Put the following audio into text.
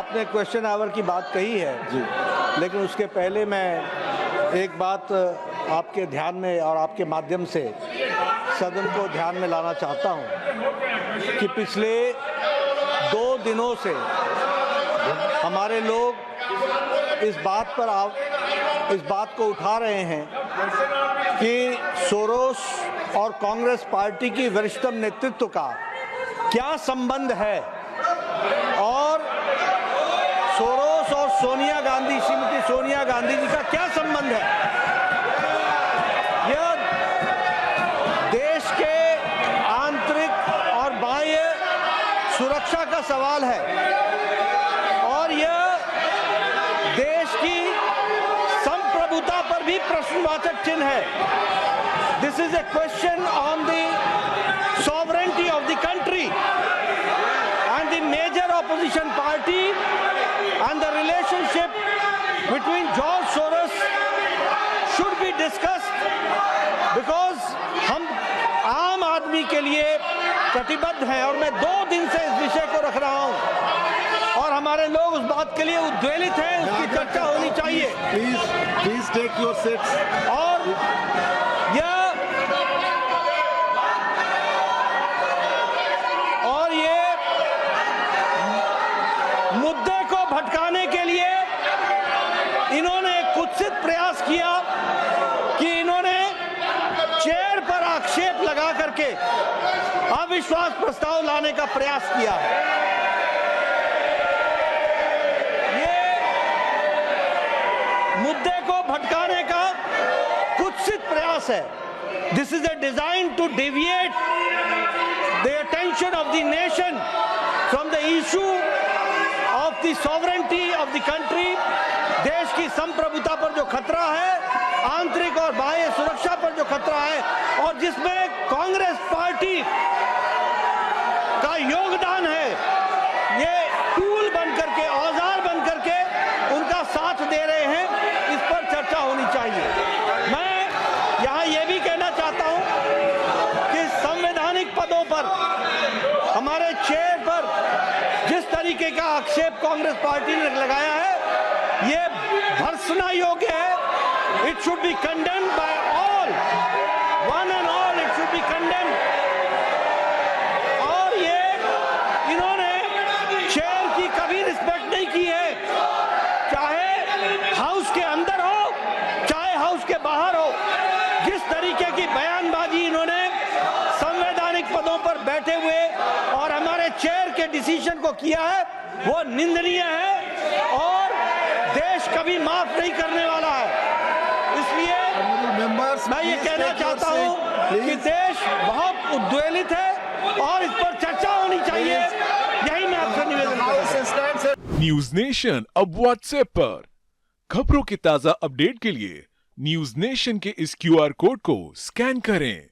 आपने question our की बात कही है जी। लेकिन उसके पहले मैं एक बात आपके ध्यान में और आपके माध्यम से सदन को ध्यान में लाना चाहता हूं कि पिछले 2 दिनों से हमारे लोग इस बात को उठा रहे हैं कि सोरोस और कांग्रेस पार्टी की वरिष्ठतम नेतृत्व का क्या संबंध है और सोरोस और सोनिया गांधी, श्रीमती सोनिया गांधी जी का क्या संबंध है। यह देश के आंतरिक और बाह्य सुरक्षा का सवाल है और यह देश की संप्रभुता पर भी प्रश्नवाचक चिन्ह है। This is A question on the sovereignty of the country and the major opposition party and the relationship between George Soros should be discussed because हम आम आदमी के लिए प्रतिबद्ध हैं और मैं 2 दिन से इस विषय को रख रहा हूं और हमारे लोग उस बात के लिए उद्वेलित हैं, उसकी चर्चा होनी चाहिए। Please take your seats. और ये मुद्दे को भटकाने के लिए इन्होंने कुत्सित प्रयास किया कि इन्होंने चेयर पर आक्षेप लगा करके अविश्वास प्रस्ताव लाने का प्रयास किया है। ये मुद्दे को भटकाने का कुत्सित प्रयास है। This is a design to deviate the attention of the nation from the issue of the sovereignty of the country, देश की संप्रभुता पर जो खतरा है, आंतरिक और बाह्य सुरक्षा पर जो खतरा है और जिसमें कांग्रेस पार्टी का योगदान है, ये टूल बन करके, औजार बन करके उनका साथ दे रहे हैं, इस पर चर्चा होनी चाहिए। मैं यहाँ ये भी कहना चाहता हूँ कि संवैधानिक पदों पर हमारे चेयर पर जिस तरीके का आक्षेप कांग्रेस पार्टी ने लगाया है, ये भर्त्सना योग्य है। It should be condemned by all, one and all, it should be condemned. और ये इन्होंने चेयर की कभी रिस्पेक्ट नहीं की है, चाहे हाउस के अंदर हो चाहे हाउस के बाहर हो। जिस तरीके की बयानबाजी इन्होंने संवैधानिक पदों पर बैठे हुए और हमारे चेयर के डिसीजन को किया है, वो निंदनीय है और देश कभी माफ नहीं करने वाला है। इसलिए मैं ये कहना चाहता हूं कि देश बहुत उद्वेलित है और इस पर चर्चा होनी चाहिए। यही मैं आपसे निवेदन करता हूं। न्यूज नेशन अब व्हाट्सएप पर खबरों के ताजा अपडेट के लिए न्यूज नेशन के इस QR कोड को स्कैन करें।